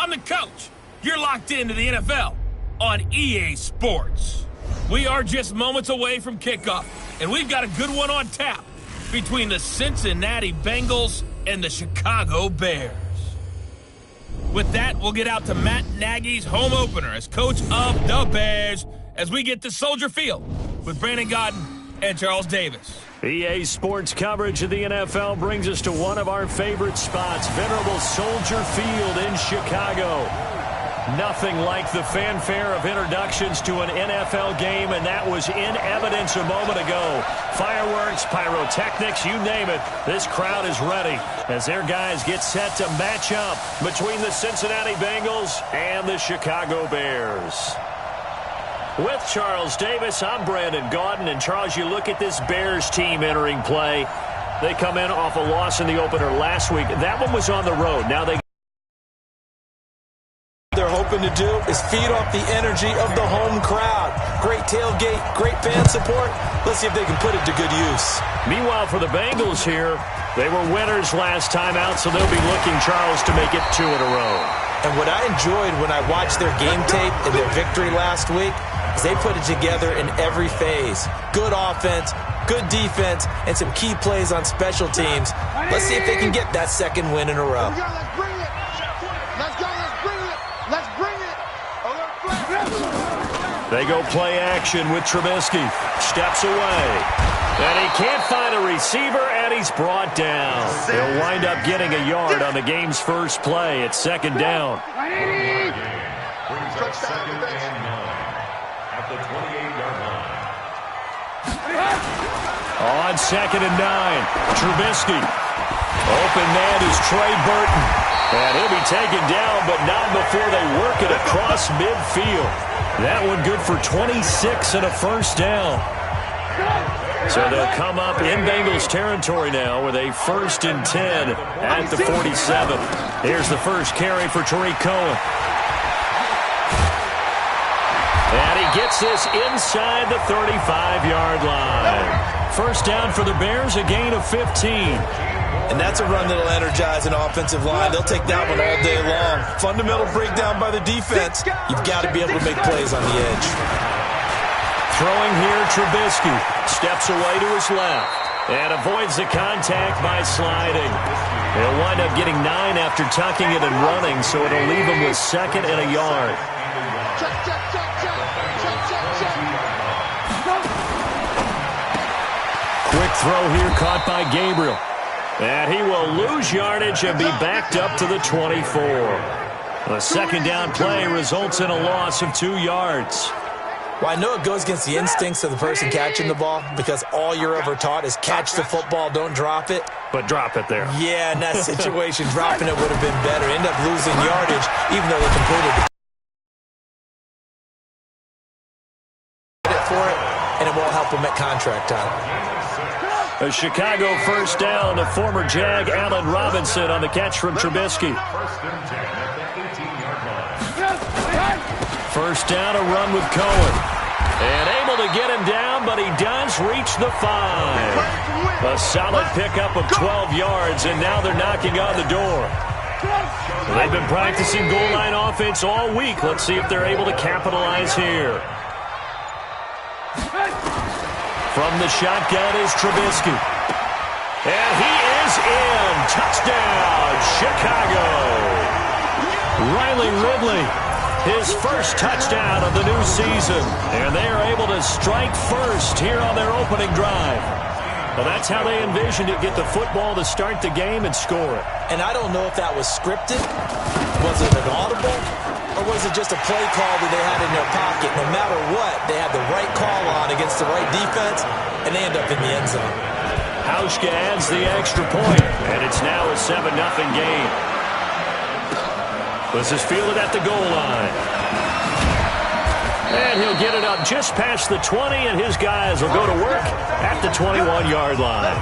I'm the coach. You're locked into the NFL on EA Sports. We are just moments away from kickoff, and we've got a good one on tap between the Cincinnati Bengals and the Chicago Bears. With that, we'll get out to Matt Nagy's home opener as coach of the Bears as we get to Soldier Field with Brandon Godden and Charles Davis. EA Sports coverage of the NFL brings us to one of our favorite spots, venerable Soldier Field in Chicago. Nothing like the fanfare of introductions to an NFL game, and that was in evidence a moment ago. Fireworks, pyrotechnics, you name it. This crowd is ready as their guys get set to match up between the Cincinnati Bengals and the Chicago Bears. With Charles Davis, I'm Brandon Gaudin. And Charles, you look at this Bears team entering play. They come in off a loss in the opener last week. That one was on the road. Now they're hoping to do is feed off the energy of the home crowd. Great tailgate, great fan support. Let's see if they can put it to good use. Meanwhile, for the Bengals here, they were winners last time out, so they'll be looking, Charles, to make it 2 in a row. And what I enjoyed when I watched their game tape and their victory last week is they put it together in every phase. Good offense, good defense, and some key plays on special teams. Let's see if they can get that second win in a row. Let's bring it. Let's go. Let's bring it. Let's bring it. They go play action with Trubisky. Steps away. And he can't find a receiver, and he's brought down. He'll wind up getting a yard on the game's first play. It's second down. Second and 9 at the 28-yard line. On second and 9, Trubisky. Open man is Trey Burton. And he'll be taken down, but not before they work it across midfield. That one good for 26 and a first down. So they'll come up in Bengals territory now with a 1st and 10 at the 47. Here's the first carry for Tariq Cohen. And he gets this inside the 35-yard line. First down for the Bears, a gain of 15. And that's a run that'll energize an offensive line. They'll take that one all day long. Fundamental breakdown by the defense. You've got to be able to make plays on the edge. Throwing here, Trubisky steps away to his left and avoids the contact by sliding. He'll wind up getting 9 after tucking it and running, so it'll leave him with 2nd and a yard. Quick throw here caught by Gabriel. And he will lose yardage and be backed up to the 24. The second down play results in a loss of 2 yards. Well, I know it goes against the instincts of the person catching the ball because all you're ever taught is catch the football, don't drop it. But drop it there. Yeah, in that situation, dropping it would have been better. End up losing yardage, even though they completed it for it, and it won't help them at contract time. A Chicago first down to former Jag Allen Robinson on the catch from Trubisky. First down, a run with Cohen. And able to get him down, but he does reach the 5. A solid pickup of 12 yards, and now they're knocking on the door. They've been practicing goal line offense all week. Let's see if they're able to capitalize here. From the shotgun is Trubisky. And he is in. Touchdown, Chicago. Riley Ridley, his first touchdown of the new season. And they are able to strike first here on their opening drive. Well, that's how they envisioned it, get the football to start the game and score it. And I don't know if that was scripted. Was it an audible? Or was it just a play call that they had in their pocket? No matter what, they had the right call on against the right defense, and they end up in the end zone. Hauschka adds the extra point, and it's now a 7-0 game. This is fielded at the goal line. And he'll get it up just past the 20, and his guys will go to work at the 21-yard line.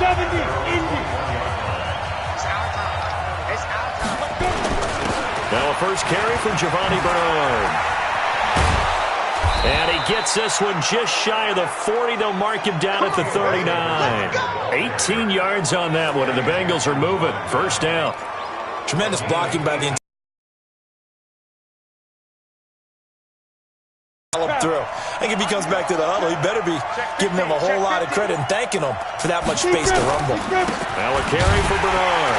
70, Indy. Now a first carry from Giovanni Bernard. And he gets this one just shy of the 40. They'll mark him down at the 39. 18 yards on that one, and the Bengals are moving. First down. Tremendous blocking by the through. I think if he comes back to the huddle, he better be giving them a whole lot of credit and thanking them for that much space to rumble. Now a carry for Bernard.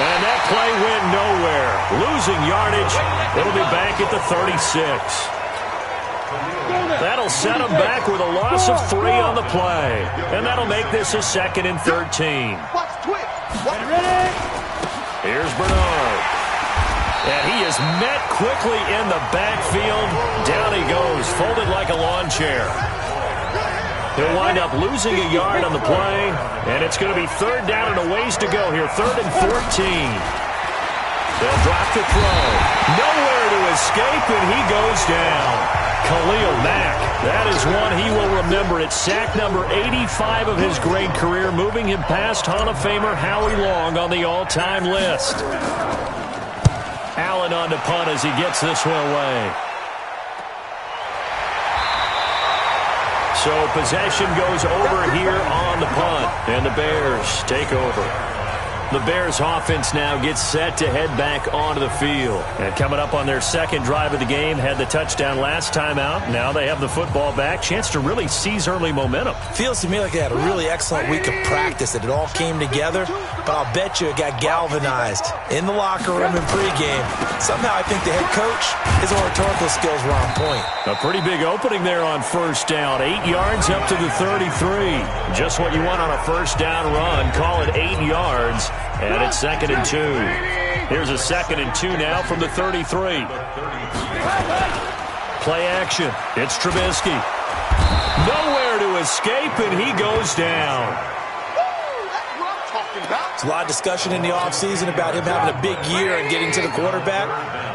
And that play went nowhere. Losing yardage. It'll be back at the 36. That'll set them back with a loss of 3 on the play. And that'll make this a 2nd and 13. Here's Bernard. And he is met quickly in the backfield. Down he goes, folded like a lawn chair. He'll wind up losing a yard on the play, and it's going to be 3rd down and a ways to go here, 3rd and 14. They'll drop the throw. Nowhere to escape, and he goes down. Khalil Mack, that is one he will remember. It's sack number 85 of his great career, moving him past Hall of Famer Howie Long on the all-time list. Allen on to punt as he gets this one away. So possession goes over here on the punt, and the Bears take over. The Bears offense now gets set to head back onto the field. And coming up on their 2nd drive of the game, had the touchdown last time out. Now they have the football back. Chance to really seize early momentum. Feels to me like they had a really excellent week of practice, that it all came together. But I'll bet you it got galvanized in the locker room in pregame. Somehow I think the head coach, his oratorical skills were on point. A pretty big opening there on 1st down. 8 yards up to the 33. Just what you want on a 1st down run. Call it 8 yards. And it's 2nd and 2. Here's a 2nd and 2 now from the 33. Play action. It's Trubisky. Nowhere to escape, and he goes down. There's a lot of discussion in the offseason about him having a big year and getting to the quarterback.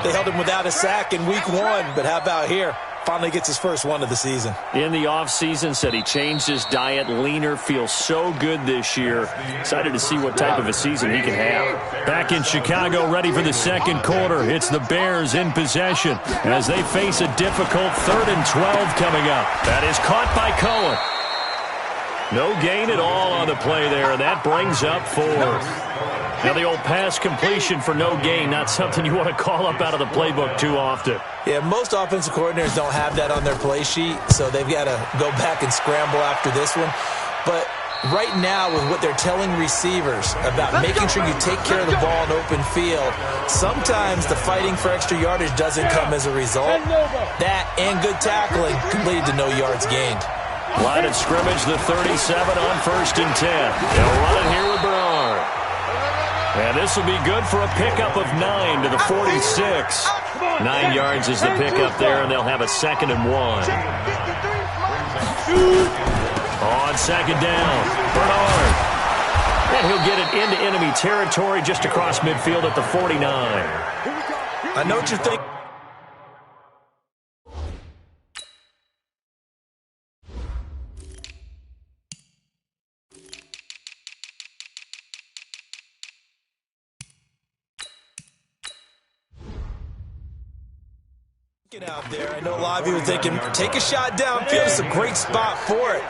They held him without a sack in week 1, but how about here? Finally gets his first one of the season. In the offseason, said he changed his diet, leaner, feels so good this year. Excited to see what type of a season he can have. Back in Chicago, ready for the 2nd quarter. It's the Bears in possession as they face a difficult 3rd and 12 coming up. That is caught by Cohen. No gain at all on the play there, and that brings up 4th. Now the old pass completion for no gain, not something you want to call up out of the playbook too often. Yeah, most offensive coordinators don't have that on their play sheet, so they've got to go back and scramble after this one. But right now, with what they're telling receivers about making sure you take care of the ball in open field, sometimes the fighting for extra yardage doesn't come as a result. That and good tackling can lead to no yards gained. Line of scrimmage, the 37 on 1st and 10. They'll run it here with Bernard. And this will be good for a pickup of 9 to the 46. 9 yards is the pickup there, and they'll have a 2nd and 1. On 2nd down, Bernard. And he'll get it into enemy territory just across midfield at the 49. I know what you're thinking. Out there, I know a lot of you are thinking, take a shot downfield. It's a great spot for it.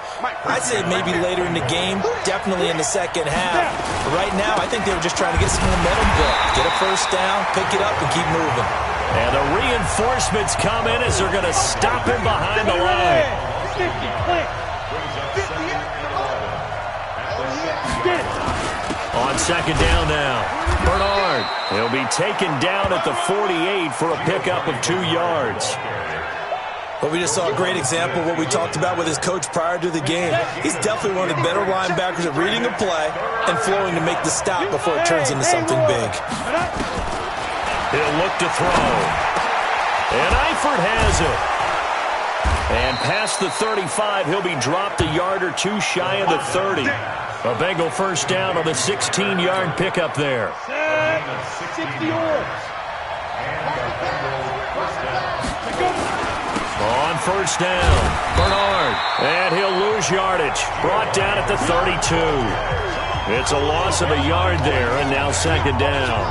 I'd say maybe later in the game, definitely in the 2nd half. But right now, I think they were just trying to get some momentum built. Get a 1st down, pick it up, and keep moving. And the reinforcements come in as they're going to stop him behind the line. On 2nd down now, Bernard. He'll be taken down at the 48 for a pickup of 2 yards. But we just saw a great example of what we talked about with his coach prior to the game. He's definitely one of the better linebackers at reading a play and flowing to make the stop before it turns into something big. He'll look to throw. And Eifert has it. And past the 35, he'll be dropped a yard or 2 shy of the 30. A Bengal 1st down on the 16-yard pickup there. On 1st down, Bernard. And he'll lose yardage. Brought down at the 32. It's a loss of a yard there, and now 2nd down.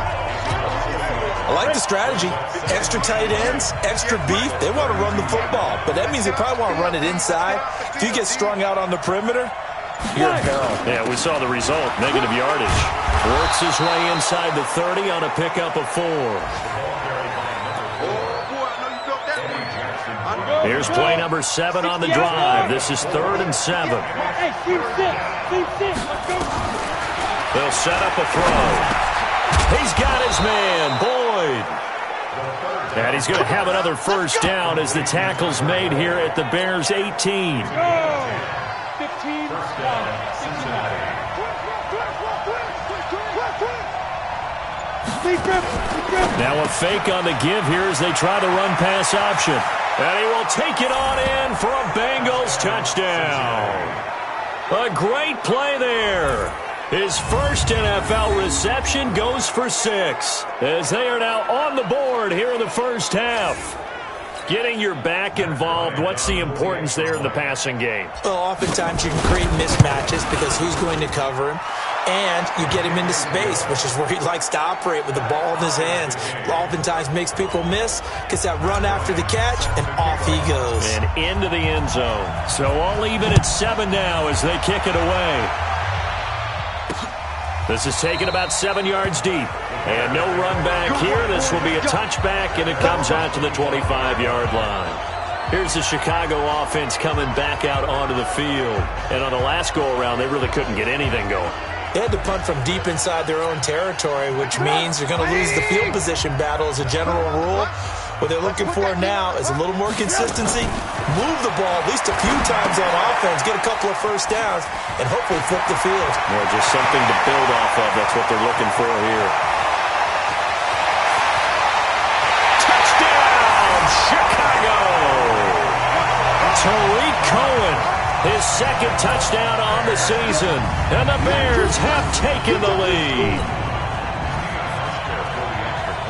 I like the strategy. Extra tight ends, extra beef. They want to run the football, but that means they probably want to run it inside. If you get strung out on the perimeter, you're in peril. Yeah, we saw the result, negative yardage. Works his way inside the 30 on a pickup of 4. Here's play number 7 on the drive. This is 3rd and 7. They'll set up a throw. He's got his man, Boyd. And he's going to have another first down as the tackle's made here at the Bears' 18. 15. Now a fake on the give here as they try the run-pass option. And he will take it on in for a Bengals touchdown. A great play there. His first NFL reception goes for 6 as they are now on the board here in the first half. Getting your back involved, what's the importance there in the passing game? Well, oftentimes you can create mismatches because who's going to cover him? And you get him into space, which is where he likes to operate with the ball in his hands. Oftentimes makes people miss, gets that run after the catch, and off he goes. And into the end zone. So all even at 7 now as they kick it away. This is taken about 7 yards deep. And no run back here. This will be a touchback, and it comes out to the 25-yard line. Here's the Chicago offense coming back out onto the field. And on the last go-around, they really couldn't get anything going. They had to punt from deep inside their own territory, which means they're going to lose the field position battle as a general rule. What they're looking for now is a little more consistency, move the ball at least a few times on offense, get a couple of first downs, and hopefully flip the field. Or just something to build off of. That's what they're looking for here. Touchdown, Chicago! Tariq Cohen, his second touchdown on the season, and the Bears have taken the lead.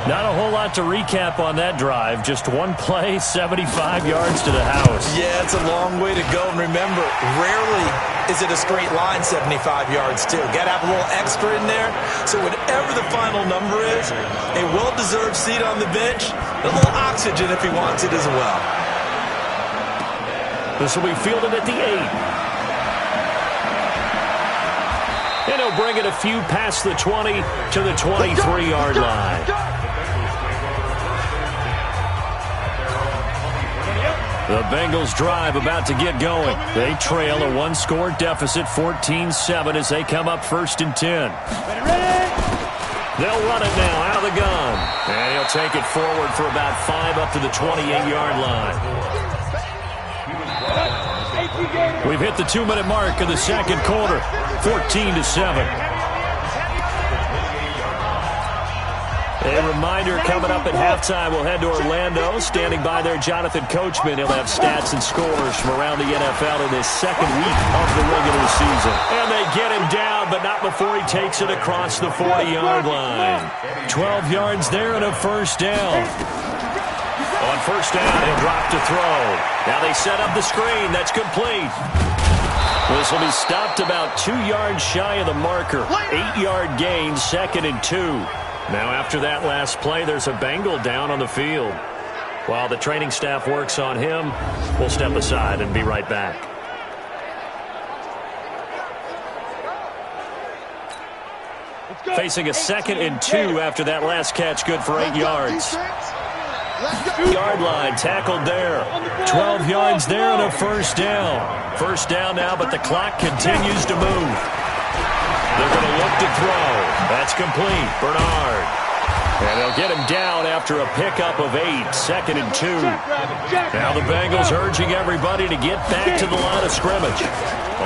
Not a whole lot to recap on that drive. Just one play, 75 yards to the house. Yeah, it's a long way to go. And remember, rarely is it a straight line 75 yards, too. Got to have a little extra in there. So whatever the final number is, a well-deserved seat on the bench, a little oxygen if he wants it as well. This will be fielded at the 8. And he'll bring it a few past the 20 to the 23-yard line. The Bengals drive about to get going. They trail a one-score deficit, 14-7, as they come up 1st and 10. They'll run it now out of the gun. And he'll take it forward for about 5 up to the 28-yard line. We've hit the 2-minute mark of the second quarter, 14-7. A reminder, coming up at halftime, we'll head to Orlando. Standing by there, Jonathan Coachman. He'll have stats and scores from around the NFL in this second week of the regular season. And they get him down, but not before he takes it across the 40-yard line. 12 yards there and a first down. On first down, he'll drop to throw. Now they set up the screen. That's complete. This will be stopped about 2 yards shy of the marker. 8-yard gain, 2nd and 2. Now after that last play, there's a Bengal down on the field. While the training staff works on him, we'll step aside and be right back. Facing a 2nd and 2 after that last catch, good for 8 yards. Yard line, tackled there. 12 yards there and a first down. First down now, but the clock continues to move. They're going to look to throw. That's complete. Bernard. And they'll get him down after a pickup of 8. 2nd and 2. Now the Bengals urging everybody to get back to the line of scrimmage.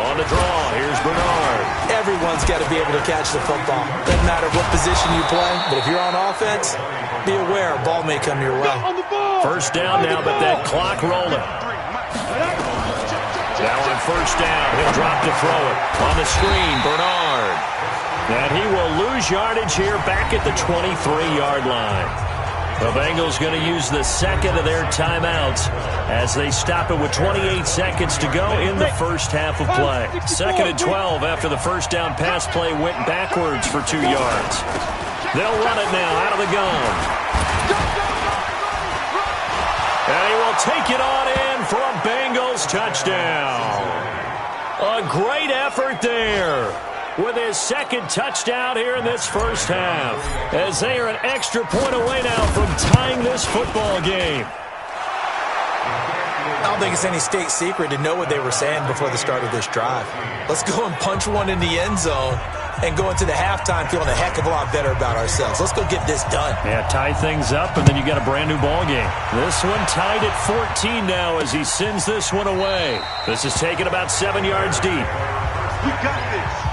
On the draw, here's Bernard. Everyone's got to be able to catch the football. Doesn't matter what position you play, but if you're on offense, be aware a ball may come your way. First down now, but that clock rolling. Now on first down, he'll drop to throw it. On the screen, Bernard. And he will lose yardage here back at the 23-yard line. The Bengals going to use the second of their timeouts as they stop it with 28 seconds to go in the first half of play. 2nd and 12 after the first down pass play went backwards for 2 yards. They'll run it now out of the gun. And he will take it on in for a Bengals touchdown. A great effort there with his second touchdown here in this first half, as they are an extra point away now from tying this football game. I don't think it's any state secret to know what they were saying before the start of this drive. Let's go and punch one in the end zone and go into the halftime feeling a heck of a lot better about ourselves. Let's go get this done. Yeah, tie things up, and then you got a brand new ball game. This one tied at 14 now as he sends this one away. This is taken about 7 yards deep. We got this.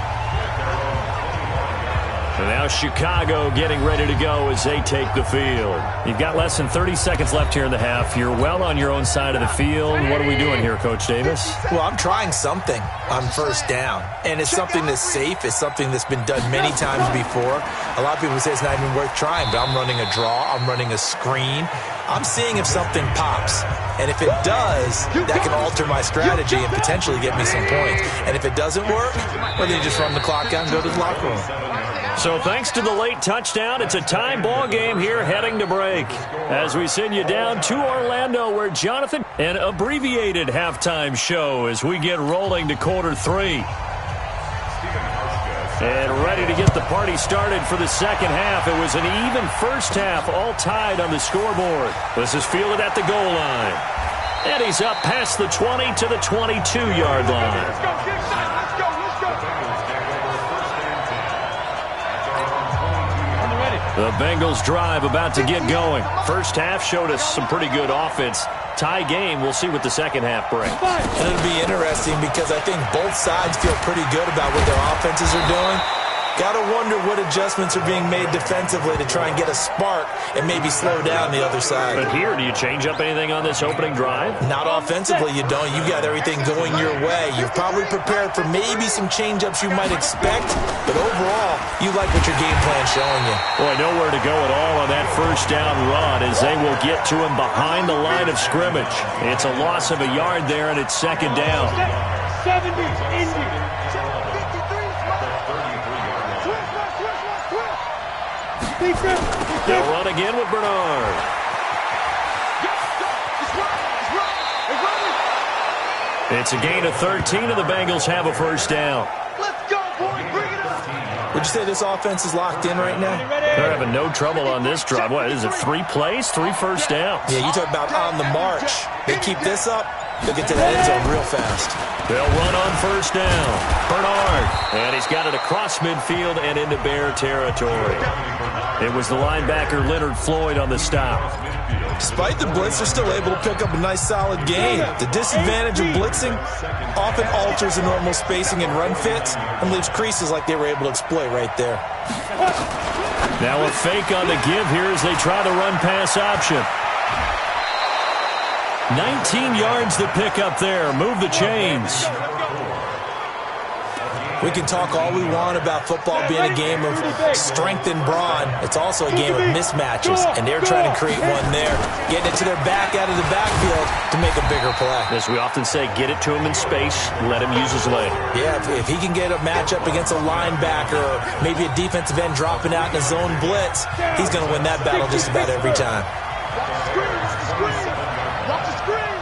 And now Chicago getting ready to go as they take the field. You've got less than 30 seconds left here in the half. You're well on your own side of the field. What are we doing here, Coach Davis? Well, I'm trying something on first down, and it's something that's safe. It's something that's been done many times before. A lot of people say it's not even worth trying, but I'm running a draw. I'm running a screen. I'm seeing if something pops. And if it does, that can alter my strategy and potentially get me some points. And if it doesn't work, well, then you just run the clock out and go to the locker room. So thanks to the late touchdown, it's a tie ball game here heading to break. As we send you down to Orlando, where Jonathan, an abbreviated halftime show as we get rolling to quarter 3. And ready to get the party started for the second half. It was an even first half, all tied on the scoreboard. This is fielded at the goal line. And he's up past the 20 to the 22-yard line. Let's go, get shot. Let's go, let's go. The Bengals drive about to get going. First half showed us some pretty good offense. Tie game, we'll see what the second half brings. And it'll be interesting because I think both sides feel pretty good about what their offenses are doing. Got to wonder what adjustments are being made defensively to try and get a spark and maybe slow down the other side. But here, do you change up anything on this opening drive? Not offensively, you don't. You've got everything going your way. You've probably prepared for maybe some change-ups you might expect, but overall, you like what your game plan's showing you. Boy, nowhere to go at all on that first down run as they will get to him behind the line of scrimmage. It's a loss of a yard there, and it's second down. 70, Indy. They'll run again with Bernard. It's a gain of 13, and the Bengals have a first down. Let's go, boys. Bring it up. Would you say this offense is locked in right now? They're having no trouble on this drive. What, is it 3 plays, 3 first downs? Yeah, you talk about on the march. They keep this up, they'll get to that end zone real fast. They'll run on first down. Bernard. And he's got it across midfield and into Bear territory. It was the linebacker Leonard Floyd on the stop. Despite the blitz, they're still able to pick up a nice solid gain. The disadvantage of blitzing often alters the normal spacing and run fits and leaves creases like they were able to exploit right there. Now a fake on the give here as they try the run-pass option. 19 yards to pick up there. Move the chains. We can talk all we want about football being a game of strength and brawn. It's also a game of mismatches, and they're trying to create one there. Getting it to their back out of the backfield to make a bigger play. As we often say, get it to him in space, let him use his leg. Yeah, if he can get a matchup against a linebacker or maybe a defensive end dropping out in a zone blitz, he's going to win that battle just about every time. Watch the screen.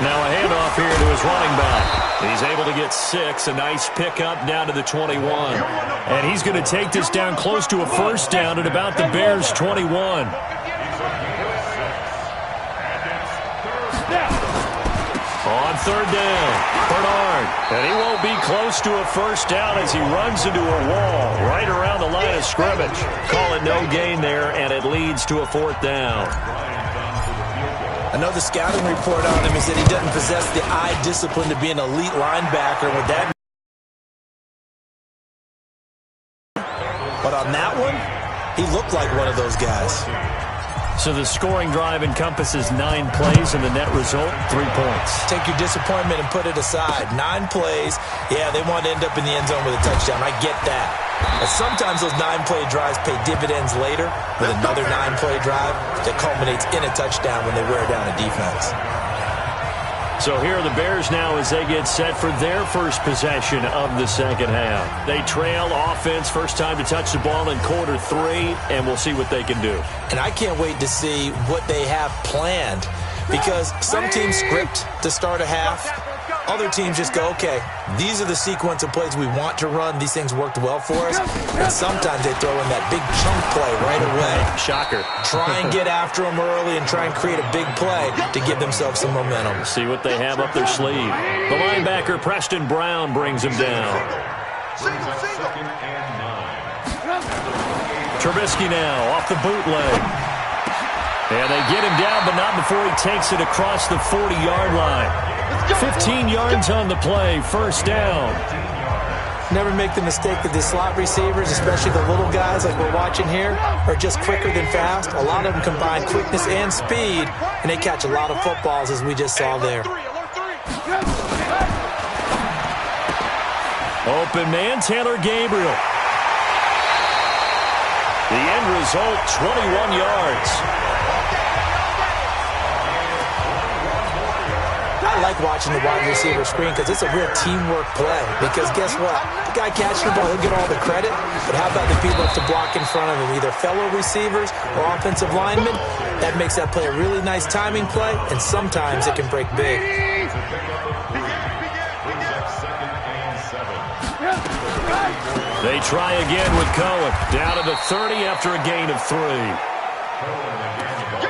Now a handoff here to his running back. He's able to get 6. A nice pickup down to the 21. And he's going to take this down close to a first down at about the Bears' 21. On third down, Bernard. And he won't be close to a first down as he runs into a wall right around the line of scrimmage. Call it no gain there, and it leads to a fourth down. I know the scouting report on him is that he doesn't possess the eye discipline to be an elite linebacker. With that, but on that one, he looked like one of those guys. So the scoring drive encompasses 9 plays, and the net result, 3 points. Take your disappointment and put it aside. 9 plays. Yeah, they want to end up in the end zone with a touchdown. I get that. But sometimes those 9-play drives pay dividends later with another 9-play drive that culminates in a touchdown when they wear down a defense. So here are the Bears now as they get set for their first possession of the second half. They trail offense, first time to touch the ball in quarter 3, and we'll see what they can do. And I can't wait to see what they have planned because some teams script to start a half. Other teams just go, okay, these are the sequence of plays we want to run. These things worked well for us. And sometimes they throw in that big chunk play right away. Shocker. Try and get after them early and try and create a big play to give themselves some momentum. See what they have up their sleeve. The linebacker, Preston Brown, brings him down. Trubisky now off the bootleg. And they get him down, but not before he takes it across the 40-yard line. 15 yards on the play, first down. Never make the mistake that the slot receivers, especially the little guys like we're watching here, are just quicker than fast. A lot of them combine quickness and speed, and they catch a lot of footballs, as we just saw there. Open man, Taylor Gabriel. The end result, 21 yards. I like watching the wide receiver screen because it's a real teamwork play. Because guess what? The guy catching the ball, he'll get all the credit. But how about the people up to block in front of him, either fellow receivers or offensive linemen? That makes that play a really nice timing play, and sometimes it can break big. They try again with Cohen. Down to the 30 after a gain of 3.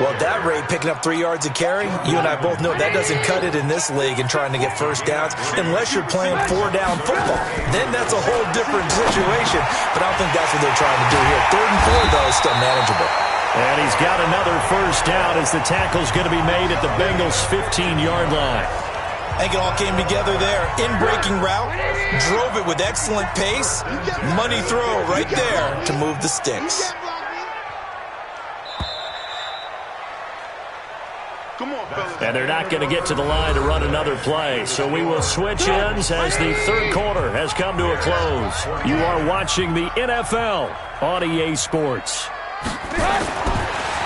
Well, at that rate, picking up 3 yards a carry, you and I both know that doesn't cut it in this league and trying to get first downs unless you're playing 4-down football. Then that's a whole different situation, but I don't think that's what they're trying to do here. 3rd and 4, though, is still manageable. And he's got another first down as the tackle's going to be made at the Bengals' 15-yard line. I think it all came together there. In-breaking route, drove it with excellent pace. Money throw right there to move the sticks. And they're not going to get to the line to run another play. So we will switch ends as the 3rd quarter has come to a close. You are watching the NFL on EA Sports.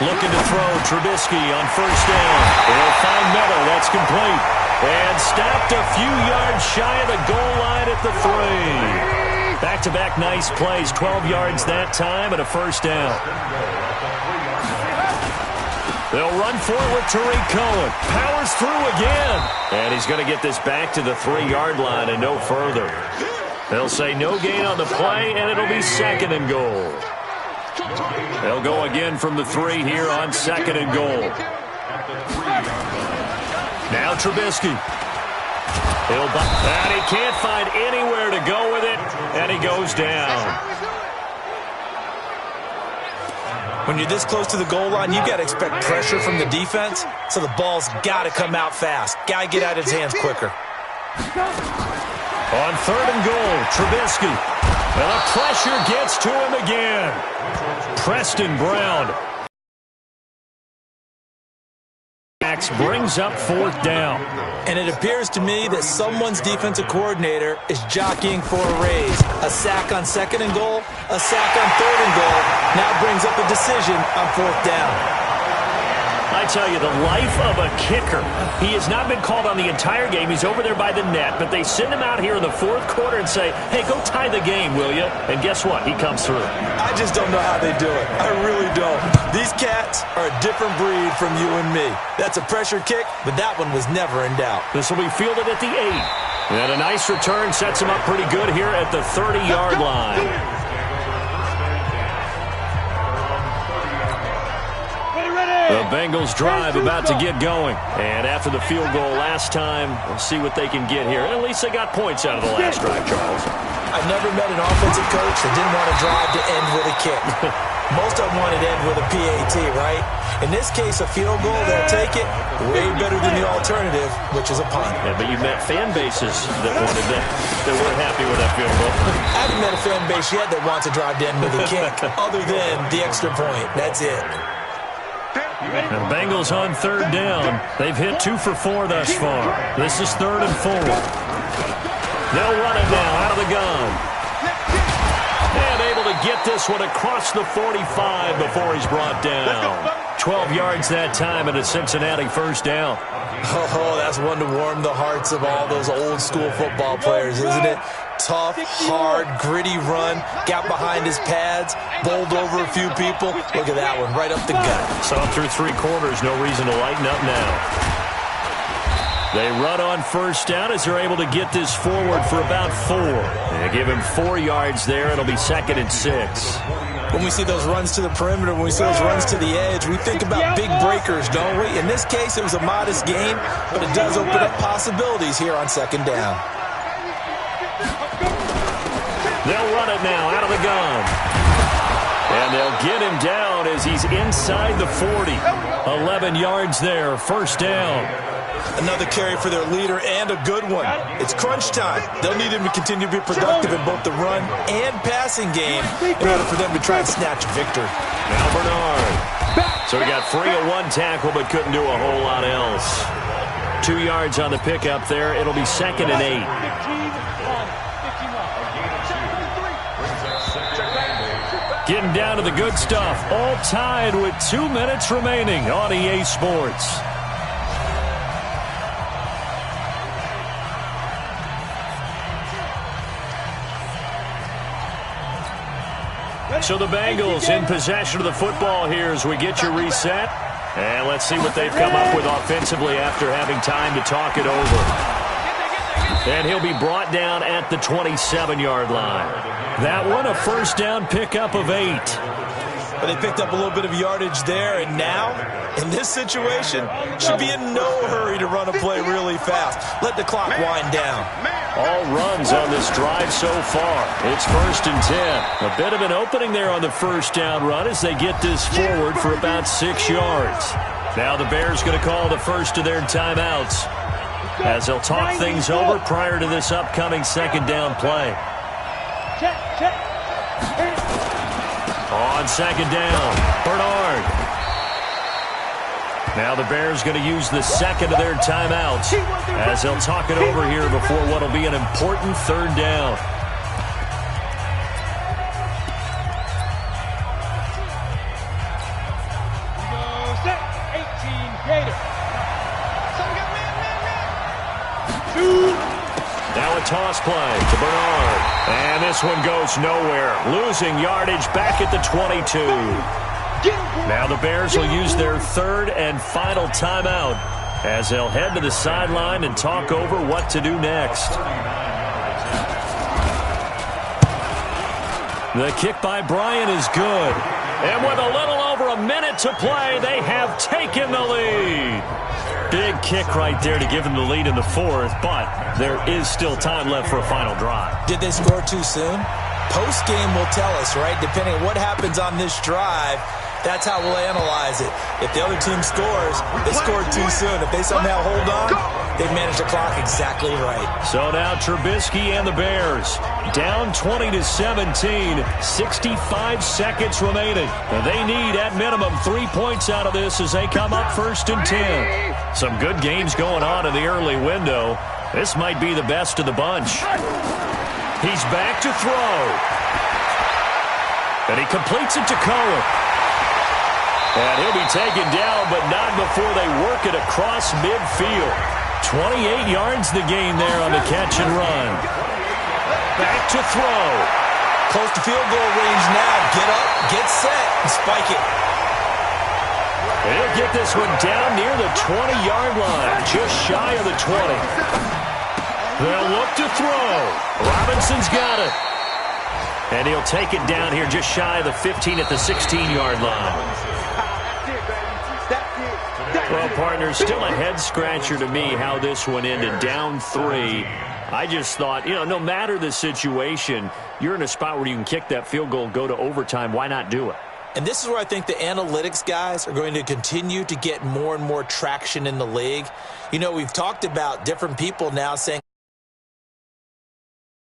Looking to throw, Trubisky on first down. They'll find Miller. That's complete. And stopped a few yards shy of the goal line at the 3. Back-to-back nice plays. 12 yards that time and a first down. They'll run for it with Tariq Cohen. Powers through again. And he's going to get this back to the 3-yard line and no further. They'll say no gain on the play, and it'll be 2nd and goal. They'll go again from the 3 here on 2nd and goal. Now Trubisky. And he can't find anywhere to go with it, and he goes down. When you're this close to the goal line, you got to expect pressure from the defense, so the ball's got to come out fast. Got to get out of his hands quicker. On 3rd and goal, Trubisky. And the pressure gets to him again. Preston Brown. Brings up 4th down. And it appears to me that someone's defensive coordinator is jockeying for a raise. A sack on 2nd and goal, a sack on 3rd and goal. Now brings up a decision on 4th down. I tell you, the life of a kicker. He has not been called on the entire game. He's over there by the net, but they send him out here in the 4th quarter and say, hey, go tie the game, will you? And guess what? He comes through. I just don't know how they do it. I really don't. These cats are a different breed from you and me. That's a pressure kick, but that one was never in doubt. This will be fielded at the 8. And a nice return sets him up pretty good here at the 30-yard line. The Bengals drive about to get going. And after the field goal last time, we'll see what they can get here. At least they got points out of the last drive, Charles. I've never met an offensive coach that didn't want to drive to end with a kick. Most of them wanted to end with a PAT, right? In this case, a field goal, they'll take it way better than the alternative, which is a punt. Yeah, but you met fan bases that wanted that. They weren't happy with that field goal. I haven't met a fan base yet that wants to drive to end with a kick, other than the extra point. That's it. The Bengals on 3rd down. They've hit 2 for 4 thus far. This is 3rd and 4. They'll run it now out of the gun. And able to get this one across the 45 before he's brought down. 12 yards that time and a Cincinnati first down. Oh, that's one to warm the hearts of all those old school football players, isn't it? Tough, hard, gritty run, got behind his pads, bowled over a few people. Look at that one, right up the gut. So through 3 quarters, no reason to lighten up now. They run on first down as they're able to get this forward for about 4. They give him 4 yards there. It'll be 2nd and 6. When we see those runs to the perimeter, when we see those runs to the edge, we think about big breakers, don't we? In this case, it was a modest gain, but it does open up possibilities here on 2nd down. They'll run it now out of the gun. And they'll get him down as he's inside the 40. 11 yards there, first down. Another carry for their leader and a good one. It's crunch time. They'll need him to continue to be productive in both the run and passing game in order for them to try and snatch a victory. Now Bernard. So he got free of 1 tackle but couldn't do a whole lot else. 2 yards on the pickup there. It'll be 2nd and 8. Getting down to the good stuff. All tied with 2 minutes remaining on EA Sports. So the Bengals in possession of the football here as we get you reset. And let's see what they've come up with offensively after having time to talk it over. And he'll be brought down at the 27-yard line. That one, a first down pickup of 8. But they picked up a little bit of yardage there, and now, in this situation, should be in no hurry to run a play really fast. Let the clock wind down. All runs on this drive so far. It's 1st and 10. A bit of an opening there on the first down run as they get this forward for about 6 yards. Now the Bears going to call the first of their timeouts as they'll talk things over prior to this upcoming 2nd down play. On 2nd down, Bernard. Now the Bears going to use the 2nd of their timeouts as they'll talk it over here before what will be an important 3rd down. Now a toss play to Bernard. And this one goes nowhere. Losing yardage back at the 22. Now the Bears will use their 3rd and final timeout as they'll head to the sideline and talk over what to do next. The kick by Bryant is good. And with a little over a minute to play, they have taken the lead. Big kick right there to give them the lead in the 4th, but there is still time left for a final drive. Did they score too soon? Post-game will tell us, right? Depending on what happens on this drive, that's how we'll analyze it. If the other team scores, they scored too soon. If they somehow hold on, they've managed the clock exactly right. So now Trubisky and the Bears down 20-17, 65 seconds remaining. And they need, at minimum, 3 points out of this as they come up 1st and 10. Some good games going on in the early window. This might be the best of the bunch. He's back to throw. And he completes it to Cohen. And he'll be taken down, but not before they work it across midfield. 28 yards the gain there on the catch and run. Back to throw. Close to field goal range now. Get up, get set, and spike it. He'll get this one down near the 20-yard line, just shy of the 20. They'll look to throw. Robinson's got it. And he'll take it down here just shy of the 15 at the 16-yard line. Well, partner, still a head-scratcher to me how this one ended. Down 3. I just thought, no matter the situation, you're in a spot where you can kick that field goal, go to overtime. Why not do it? And this is where I think the analytics guys are going to continue to get more and more traction in the league. We've talked about different people now saying